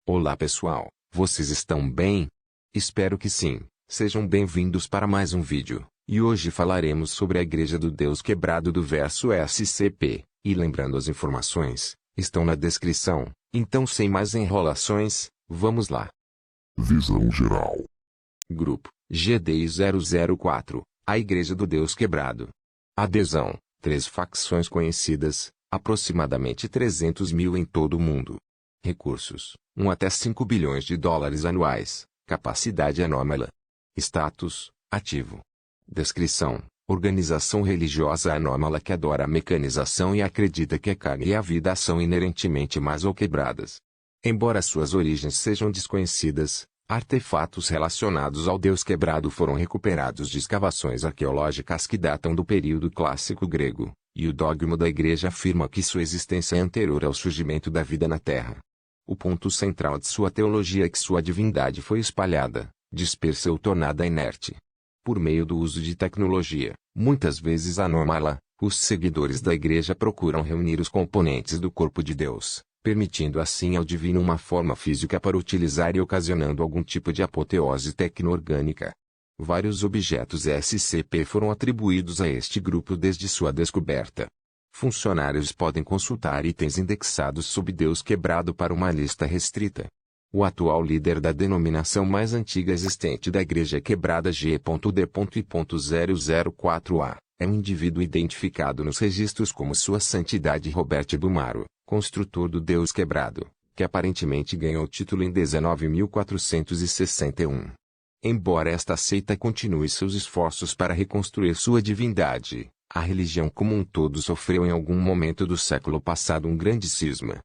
Olá pessoal, vocês estão bem? Espero que sim. Sejam bem-vindos para mais um vídeo, e hoje falaremos sobre a Igreja do Deus Quebrado do verso SCP, e lembrando as informações, estão na descrição, então sem mais enrolações, vamos lá. Visão geral. Grupo, GDI 004, a Igreja do Deus Quebrado. Adesão, 3 facções conhecidas, aproximadamente 300 mil em todo o mundo. Recursos, 1 até 5 bilhões de dólares anuais, capacidade anômala. Status, ativo. Descrição, organização religiosa anômala que adora a mecanização e acredita que a carne e a vida são inerentemente más ou quebradas. Embora suas origens sejam desconhecidas, artefatos relacionados ao Deus quebrado foram recuperados de escavações arqueológicas que datam do período clássico grego, e o dogma da Igreja afirma que sua existência é anterior ao surgimento da vida na Terra. O ponto central de sua teologia é que sua divindade foi espalhada, dispersa ou tornada inerte. Por meio do uso de tecnologia, muitas vezes anômala, os seguidores da Igreja procuram reunir os componentes do corpo de Deus, permitindo assim ao divino uma forma física para utilizar e ocasionando algum tipo de apoteose tecno-orgânica. Vários objetos SCP foram atribuídos a este grupo desde sua descoberta. Funcionários podem consultar itens indexados sob Deus Quebrado para uma lista restrita. O atual líder da denominação mais antiga existente da Igreja Quebrada G.D.004A, é um indivíduo identificado nos registros como Sua Santidade Robert Bumaro, construtor do Deus Quebrado, que aparentemente ganhou o título em 19.461. Embora esta seita continue seus esforços para reconstruir sua divindade, a religião como um todo sofreu em algum momento do século passado um grande cisma.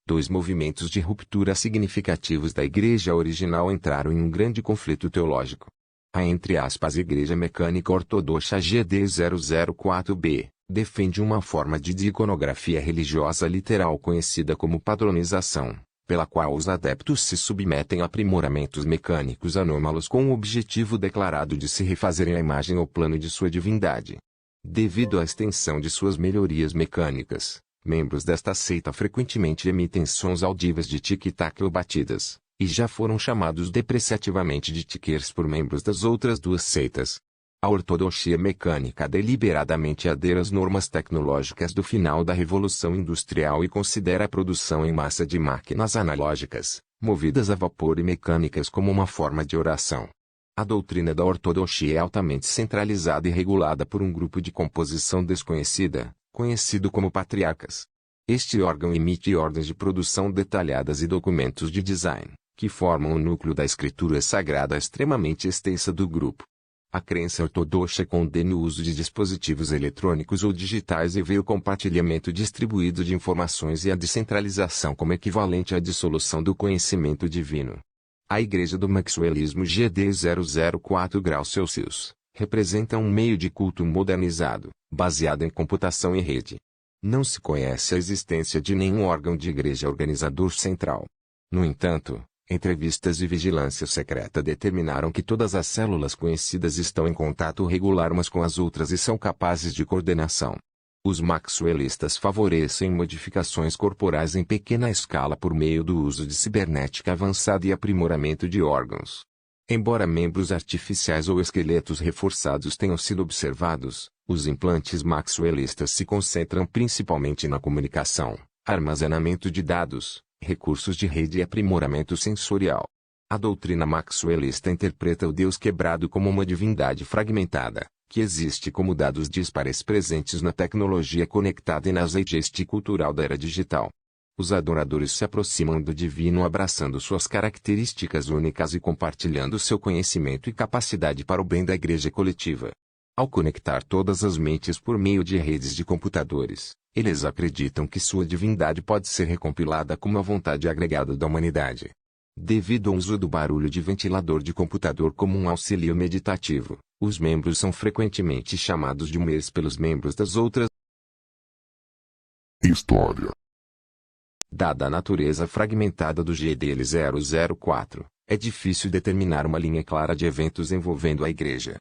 2 movimentos de ruptura significativos da igreja original entraram em um grande conflito teológico. A Igreja Mecânica Ortodoxa GD004B, defende uma forma de iconografia religiosa literal conhecida como padronização, pela qual os adeptos se submetem a aprimoramentos mecânicos anômalos com o objetivo declarado de se refazerem a imagem ou plano de sua divindade. Devido à extensão de suas melhorias mecânicas, membros desta seita frequentemente emitem sons audíveis de tic-tac ou batidas, e já foram chamados depreciativamente de tiquers por membros das outras 2 seitas. A ortodoxia mecânica deliberadamente adere às normas tecnológicas do final da Revolução Industrial e considera a produção em massa de máquinas analógicas, movidas a vapor e mecânicas como uma forma de oração. A doutrina da ortodoxia é altamente centralizada e regulada por um grupo de composição desconhecida, conhecido como patriarcas. Este órgão emite ordens de produção detalhadas e documentos de design, que formam o núcleo da escritura sagrada extremamente extensa do grupo. A crença ortodoxa condena o uso de dispositivos eletrônicos ou digitais e vê o compartilhamento distribuído de informações e a descentralização como equivalente à dissolução do conhecimento divino. A Igreja do Maxwellismo GD004°C representa um meio de culto modernizado, baseado em computação em rede. Não se conhece a existência de nenhum órgão de igreja organizador central. No entanto, entrevistas e vigilância secreta determinaram que todas as células conhecidas estão em contato regular umas com as outras e são capazes de coordenação. Os maxwellistas favorecem modificações corporais em pequena escala por meio do uso de cibernética avançada e aprimoramento de órgãos. Embora membros artificiais ou esqueletos reforçados tenham sido observados, os implantes maxwellistas se concentram principalmente na comunicação, armazenamento de dados, recursos de rede e aprimoramento sensorial. A doutrina maxwellista interpreta o Deus quebrado como uma divindade fragmentada, que existe como dados dispares presentes na tecnologia conectada e na zeitgeist cultural da era digital. Os adoradores se aproximam do divino abraçando suas características únicas e compartilhando seu conhecimento e capacidade para o bem da igreja coletiva. Ao conectar todas as mentes por meio de redes de computadores, eles acreditam que sua divindade pode ser recompilada como a vontade agregada da humanidade. Devido ao uso do barulho de ventilador de computador como um auxílio meditativo, os membros são frequentemente chamados de MERS pelos membros das outras. História. Dada a natureza fragmentada do GDL004, é difícil determinar uma linha clara de eventos envolvendo a Igreja.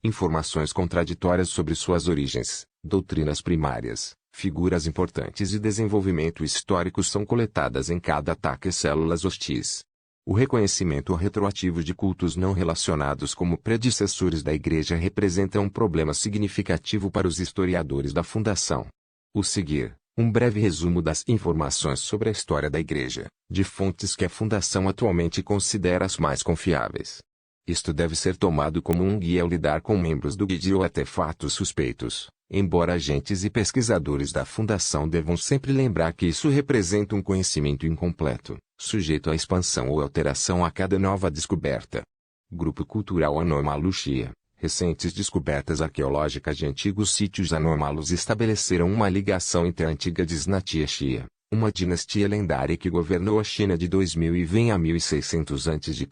Informações contraditórias sobre suas origens, doutrinas primárias, figuras importantes e desenvolvimento histórico são coletadas em cada ataque às células hostis. O reconhecimento retroativo de cultos não relacionados como predecessores da Igreja representa um problema significativo para os historiadores da fundação. O seguir, um breve resumo das informações sobre a história da Igreja, de fontes que a Fundação atualmente considera as mais confiáveis. Isto deve ser tomado como um guia ao lidar com membros do GID ou artefatos suspeitos, embora agentes e pesquisadores da Fundação devam sempre lembrar que isso representa um conhecimento incompleto, sujeito à expansão ou alteração a cada nova descoberta. Grupo Cultural Anômalo Shia. Recentes descobertas arqueológicas de antigos sítios anômalos estabeleceram uma ligação entre a antiga dinastia Shia, uma dinastia lendária que governou a China de 2020 a 1600 a.C.,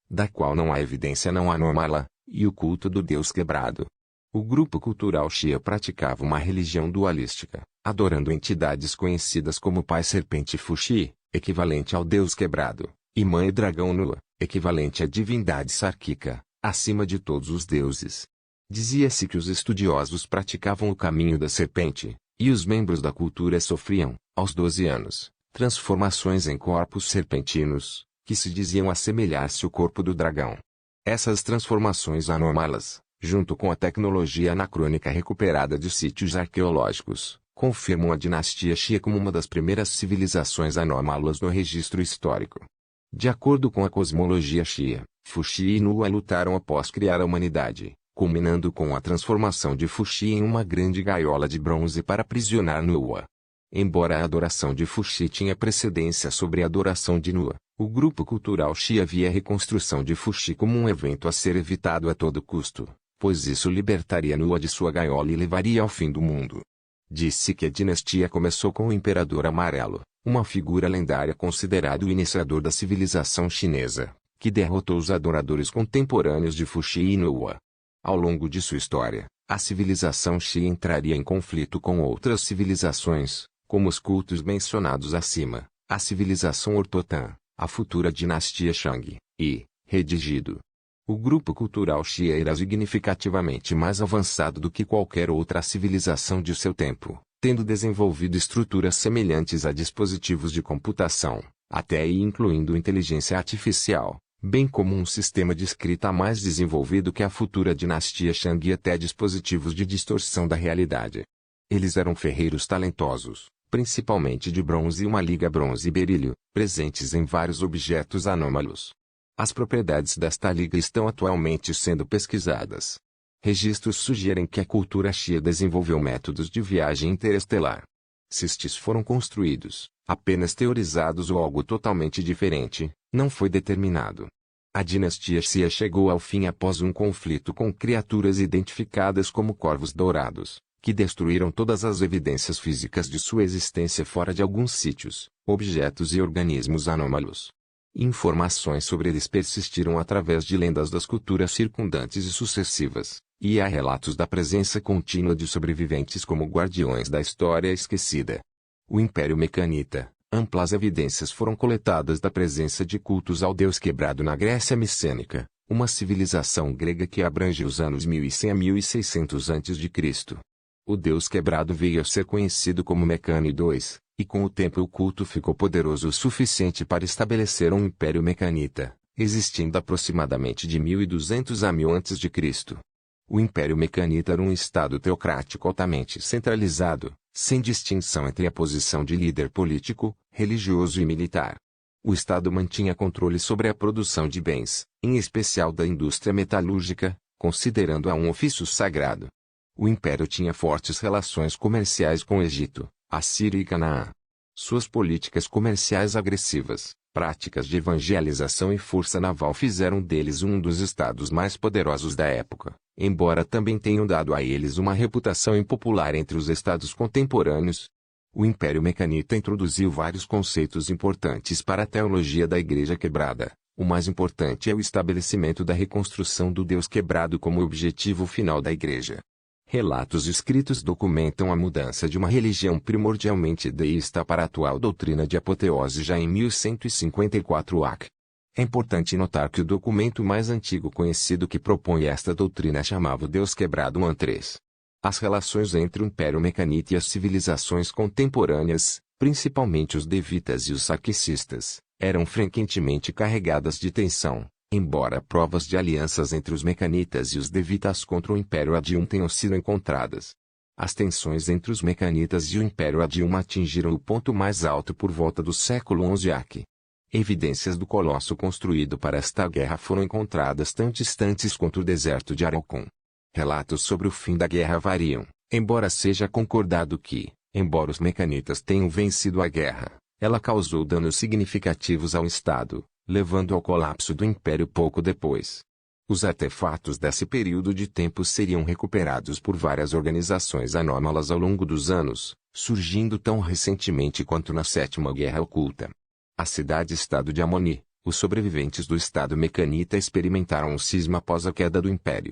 da qual não há evidência não anômala, e o culto do Deus quebrado. O grupo cultural Shia praticava uma religião dualística, adorando entidades conhecidas como Pai Serpente Fuxi, equivalente ao Deus quebrado, e Mãe Dragão Nua, equivalente à divindade sárquica, acima de todos os deuses. Dizia-se que os estudiosos praticavam o caminho da serpente, e os membros da cultura sofriam, aos 12 anos, transformações em corpos serpentinos, que se diziam assemelhar-se ao corpo do dragão. Essas transformações anômalas, junto com a tecnologia anacrônica recuperada de sítios arqueológicos, confirmam a dinastia Shia como uma das primeiras civilizações anômalas no registro histórico. De acordo com a cosmologia Shia, Fuxi e Nua lutaram após criar a humanidade, culminando com a transformação de Fuxi em uma grande gaiola de bronze para aprisionar Nua. Embora a adoração de Fuxi tinha precedência sobre a adoração de Nua, o grupo cultural Shia via a reconstrução de Fuxi como um evento a ser evitado a todo custo, pois isso libertaria Nua de sua gaiola e levaria ao fim do mundo. Disse que a dinastia começou com o Imperador Amarelo, uma figura lendária considerado o iniciador da civilização chinesa, que derrotou os adoradores contemporâneos de Fuxi e Nua. Ao longo de sua história, a civilização Shia entraria em conflito com outras civilizações, como os cultos mencionados acima, a civilização Ortotan, a futura dinastia Shang, e, redigido. O grupo cultural Shia era significativamente mais avançado do que qualquer outra civilização de seu tempo, tendo desenvolvido estruturas semelhantes a dispositivos de computação, até aí incluindo inteligência artificial, bem como um sistema de escrita mais desenvolvido que a futura dinastia Shang e até dispositivos de distorção da realidade. Eles eram ferreiros talentosos, principalmente de bronze e uma liga bronze e berílio, presentes em vários objetos anômalos. As propriedades desta liga estão atualmente sendo pesquisadas. Registros sugerem que a cultura Shia desenvolveu métodos de viagem interestelar. Se estes foram construídos, apenas teorizados ou algo totalmente diferente, não foi determinado. A dinastia Shia chegou ao fim após um conflito com criaturas identificadas como corvos dourados, que destruíram todas as evidências físicas de sua existência fora de alguns sítios, objetos e organismos anômalos. Informações sobre eles persistiram através de lendas das culturas circundantes e sucessivas, e há relatos da presença contínua de sobreviventes como guardiões da história esquecida. O Império Mecanita. Amplas evidências foram coletadas da presença de cultos ao Deus quebrado na Grécia Micênica, uma civilização grega que abrange os anos 1100 a 1600 a.C. O Deus quebrado veio a ser conhecido como Mecane II, e com o tempo o culto ficou poderoso o suficiente para estabelecer um Império Mecanita, existindo aproximadamente de 1200 a 1000 a.C. O Império Mecanita era um estado teocrático altamente centralizado, sem distinção entre a posição de líder político, religioso e militar. O Estado mantinha controle sobre a produção de bens, em especial da indústria metalúrgica, considerando-a um ofício sagrado. O Império tinha fortes relações comerciais com o Egito, a Síria e Canaã. Suas políticas comerciais agressivas, práticas de evangelização e força naval fizeram deles um dos estados mais poderosos da época, embora também tenham dado a eles uma reputação impopular entre os estados contemporâneos. O Império Mecanita introduziu vários conceitos importantes para a teologia da Igreja Quebrada. O mais importante é o estabelecimento da reconstrução do Deus quebrado como objetivo final da Igreja. Relatos escritos documentam a mudança de uma religião primordialmente deísta para a atual doutrina de apoteose já em 1154 AC. É importante notar que o documento mais antigo conhecido que propõe esta doutrina chamava o Deus Quebrado III. As relações entre o Império Mecanita e as civilizações contemporâneas, principalmente os devitas e os saquicistas, eram frequentemente carregadas de tensão, embora provas de alianças entre os Mecanitas e os Devitas contra o Império Adium tenham sido encontradas. As tensões entre os Mecanitas e o Império Adium atingiram o ponto mais alto por volta do século XI AC. Evidências do colosso construído para esta guerra foram encontradas tão distantes quanto o deserto de Araucon. Relatos sobre o fim da guerra variam, embora seja concordado que, embora os Mecanitas tenham vencido a guerra, ela causou danos significativos ao Estado, levando ao colapso do Império pouco depois. Os artefatos desse período de tempo seriam recuperados por várias organizações anômalas ao longo dos anos, surgindo tão recentemente quanto na Sétima Guerra Oculta. A cidade-estado de Amoni, os sobreviventes do Estado Mecanita experimentaram um cisma após a queda do Império.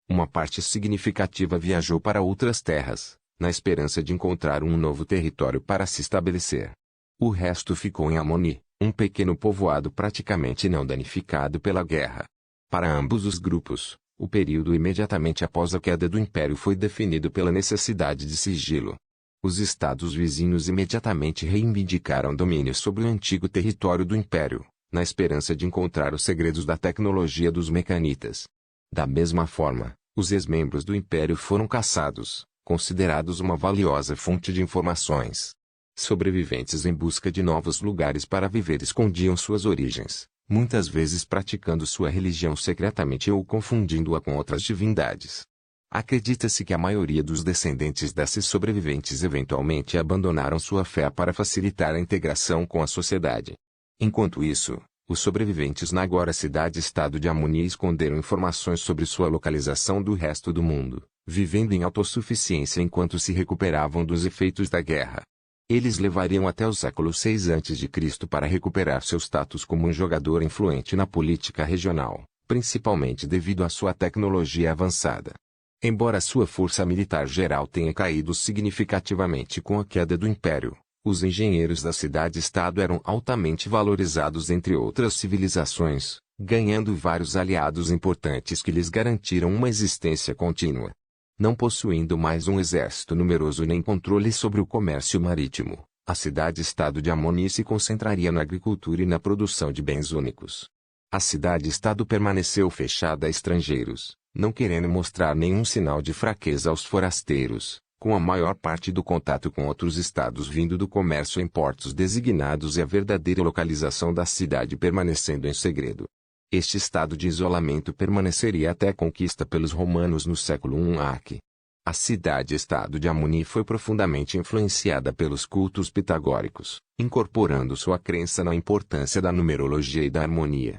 Uma parte significativa viajou para outras terras, na esperança de encontrar um novo território para se estabelecer. O resto ficou em Amoni, um pequeno povoado praticamente não danificado pela guerra. Para ambos os grupos, o período imediatamente após a queda do Império foi definido pela necessidade de sigilo. Os estados vizinhos imediatamente reivindicaram domínio sobre o antigo território do Império, na esperança de encontrar os segredos da tecnologia dos Mecanitas. Da mesma forma, os ex-membros do Império foram caçados, considerados uma valiosa fonte de informações. Sobreviventes em busca de novos lugares para viver escondiam suas origens, muitas vezes praticando sua religião secretamente ou confundindo-a com outras divindades. Acredita-se que a maioria dos descendentes desses sobreviventes eventualmente abandonaram sua fé para facilitar a integração com a sociedade. Enquanto isso, os sobreviventes na agora cidade-estado de Amoni esconderam informações sobre sua localização do resto do mundo, vivendo em autossuficiência enquanto se recuperavam dos efeitos da guerra. Eles levariam até o século VI a.C. para recuperar seu status como um jogador influente na política regional, principalmente devido à sua tecnologia avançada. Embora sua força militar geral tenha caído significativamente com a queda do Império, os engenheiros da cidade-estado eram altamente valorizados entre outras civilizações, ganhando vários aliados importantes que lhes garantiram uma existência contínua. Não possuindo mais um exército numeroso nem controle sobre o comércio marítimo, a cidade-estado de Amoni se concentraria na agricultura e na produção de bens únicos. A cidade-estado permaneceu fechada a estrangeiros, não querendo mostrar nenhum sinal de fraqueza aos forasteiros, com a maior parte do contato com outros estados vindo do comércio em portos designados e a verdadeira localização da cidade permanecendo em segredo. Este estado de isolamento permaneceria até a conquista pelos romanos no século I AC. A cidade-estado de Amoni foi profundamente influenciada pelos cultos pitagóricos, incorporando sua crença na importância da numerologia e da harmonia.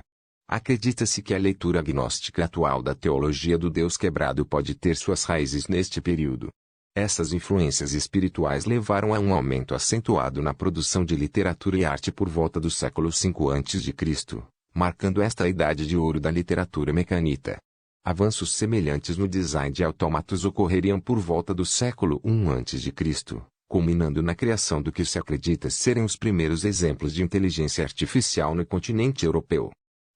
Acredita-se que a leitura agnóstica atual da teologia do Deus quebrado pode ter suas raízes neste período. Essas influências espirituais levaram a um aumento acentuado na produção de literatura e arte por volta do século V a.C., marcando esta idade de ouro da literatura mecanita. Avanços semelhantes no design de autômatos ocorreriam por volta do século I a.C., culminando na criação do que se acredita serem os primeiros exemplos de inteligência artificial no continente europeu.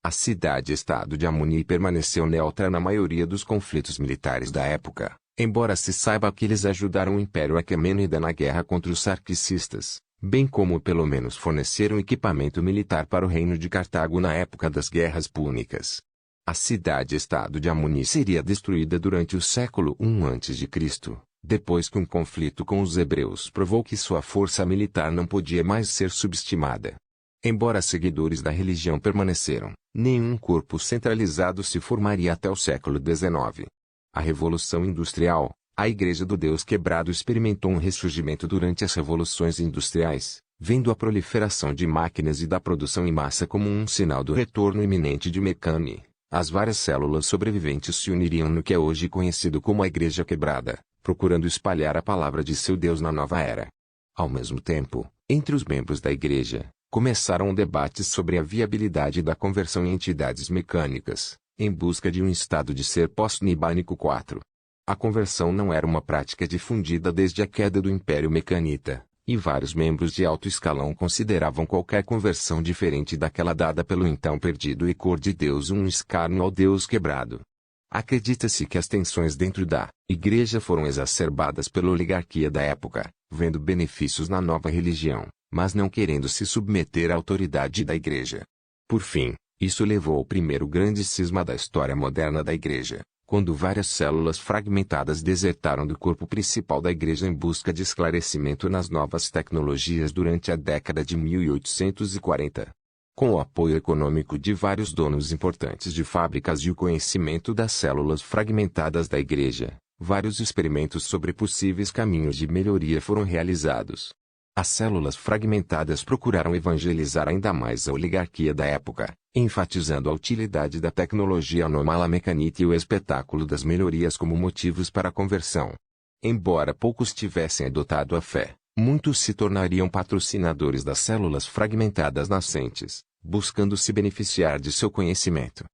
A cidade-estado de Amoni permaneceu neutra na maioria dos conflitos militares da época, embora se saiba que eles ajudaram o Império Aquemênida na guerra contra os sarquicistas, bem como pelo menos forneceram equipamento militar para o reino de Cartago na época das guerras púnicas. A cidade-estado de Amoni seria destruída durante o século I a.C., depois que um conflito com os hebreus provou que sua força militar não podia mais ser subestimada. Embora seguidores da religião permaneceram, nenhum corpo centralizado se formaria até o século XIX. A Revolução Industrial, a Igreja do Deus Quebrado experimentou um ressurgimento durante as revoluções industriais, vendo a proliferação de máquinas e da produção em massa como um sinal do retorno iminente de Mecane. As várias células sobreviventes se uniriam no que é hoje conhecido como a Igreja Quebrada, procurando espalhar a palavra de seu Deus na nova era. Ao mesmo tempo, entre os membros da Igreja, começaram debates sobre a viabilidade da conversão em entidades mecânicas, em busca de um estado de ser pós-nibânico 4. A conversão não era uma prática difundida desde a queda do Império Mecanita, e vários membros de alto escalão consideravam qualquer conversão diferente daquela dada pelo então perdido e cor de Deus um escárnio ao Deus quebrado. Acredita-se que as tensões dentro da Igreja foram exacerbadas pela oligarquia da época, vendo benefícios na nova religião, mas não querendo se submeter à autoridade da Igreja. Por fim, isso levou ao primeiro grande cisma da história moderna da Igreja, quando várias células fragmentadas desertaram do corpo principal da Igreja em busca de esclarecimento nas novas tecnologias durante a década de 1840. Com o apoio econômico de vários donos importantes de fábricas e o conhecimento das células fragmentadas da Igreja, vários experimentos sobre possíveis caminhos de melhoria foram realizados. As células fragmentadas procuraram evangelizar ainda mais a oligarquia da época, enfatizando a utilidade da tecnologia anômala mecânica e o espetáculo das melhorias como motivos para a conversão. Embora poucos tivessem adotado a fé, muitos se tornariam patrocinadores das células fragmentadas nascentes, buscando se beneficiar de seu conhecimento.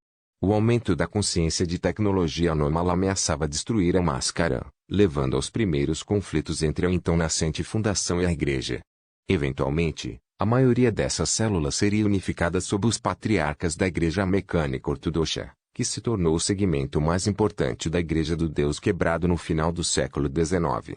O aumento da consciência de tecnologia anômala ameaçava destruir a máscara, levando aos primeiros conflitos entre a então nascente fundação e a Igreja. Eventualmente, a maioria dessas células seria unificada sob os patriarcas da Igreja Mecânica Ortodoxa, que se tornou o segmento mais importante da Igreja do Deus Quebrado no final do século XIX.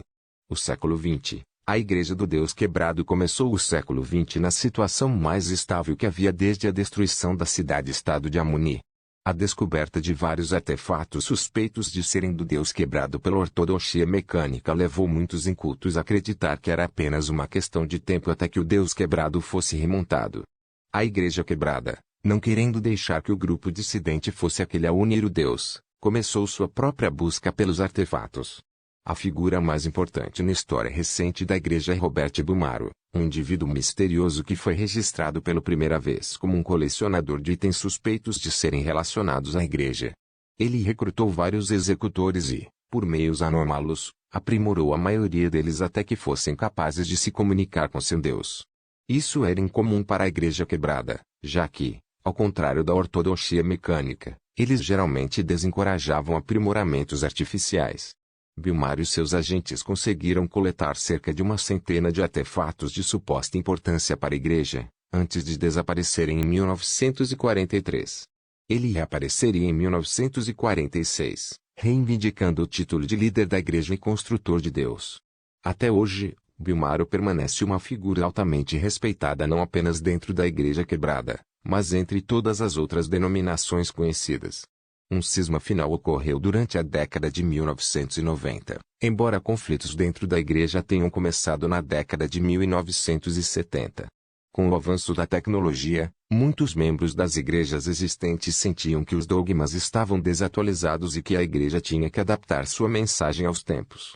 O século XX. A Igreja do Deus Quebrado começou o século XX na situação mais estável que havia desde a destruição da cidade-estado de Amoni. A descoberta de vários artefatos suspeitos de serem do Deus Quebrado pela ortodoxia mecânica levou muitos incultos a acreditar que era apenas uma questão de tempo até que o Deus Quebrado fosse remontado. A Igreja Quebrada, não querendo deixar que o grupo dissidente fosse aquele a unir o Deus, começou sua própria busca pelos artefatos. A figura mais importante na história recente da Igreja é Robert Bumaro, um indivíduo misterioso que foi registrado pela primeira vez como um colecionador de itens suspeitos de serem relacionados à Igreja. Ele recrutou vários executores e, por meios anômalos, aprimorou a maioria deles até que fossem capazes de se comunicar com seu Deus. Isso era incomum para a Igreja Quebrada, já que, ao contrário da ortodoxia mecânica, eles geralmente desencorajavam aprimoramentos artificiais. Bumaro e seus agentes conseguiram coletar cerca de 100 de artefatos de suposta importância para a Igreja, antes de desaparecerem em 1943. Ele reapareceria em 1946, reivindicando o título de líder da Igreja e construtor de Deus. Até hoje, Bumaro permanece uma figura altamente respeitada não apenas dentro da Igreja Quebrada, mas entre todas as outras denominações conhecidas. Um cisma final ocorreu durante a década de 1990, embora conflitos dentro da Igreja tenham começado na década de 1970. Com o avanço da tecnologia, muitos membros das igrejas existentes sentiam que os dogmas estavam desatualizados e que a Igreja tinha que adaptar sua mensagem aos tempos.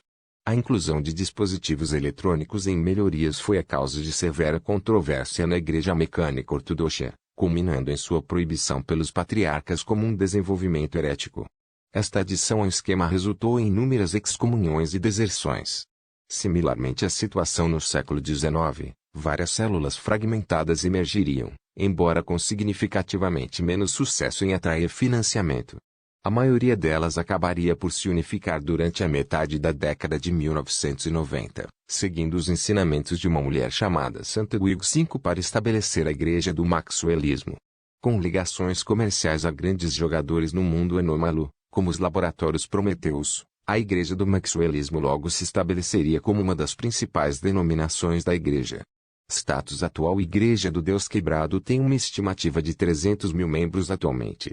A inclusão de dispositivos eletrônicos em melhorias foi a causa de severa controvérsia na Igreja Mecânica Ortodoxa, culminando em sua proibição pelos patriarcas como um desenvolvimento herético. Esta adição ao esquema resultou em inúmeras excomunhões e deserções. Similarmente à situação no século XIX, várias células fragmentadas emergiriam, embora com significativamente menos sucesso em atrair financiamento. A maioria delas acabaria por se unificar durante a metade da década de 1990, seguindo os ensinamentos de uma mulher chamada Santa Guigo V para estabelecer a Igreja do Maxwellismo. Com ligações comerciais a grandes jogadores no mundo anômalo, como os laboratórios Prometheus, a Igreja do Maxwellismo logo se estabeleceria como uma das principais denominações da Igreja. Status atual: Igreja do Deus Quebrado tem uma estimativa de 300 mil membros atualmente.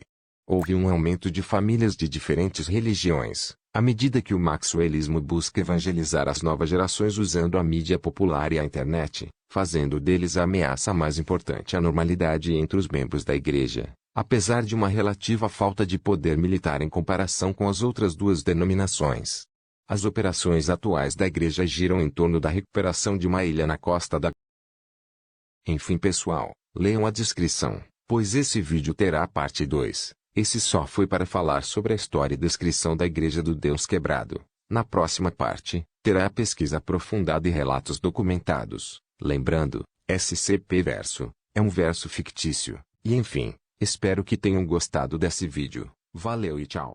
Houve um aumento de famílias de diferentes religiões, à medida que o maxwellismo busca evangelizar as novas gerações usando a mídia popular e a internet, fazendo deles a ameaça mais importante à normalidade entre os membros da Igreja, apesar de uma relativa falta de poder militar em comparação com as outras duas denominações. As operações atuais da Igreja giram em torno da recuperação de uma ilha na costa da... Enfim, pessoal, leiam a descrição, pois esse vídeo terá a parte 2. Esse só foi para falar sobre a história e descrição da Igreja do Deus Quebrado. Na próxima parte, terá a pesquisa aprofundada e relatos documentados. Lembrando, SCP Verso é um verso fictício. E enfim, espero que tenham gostado desse vídeo. Valeu e tchau.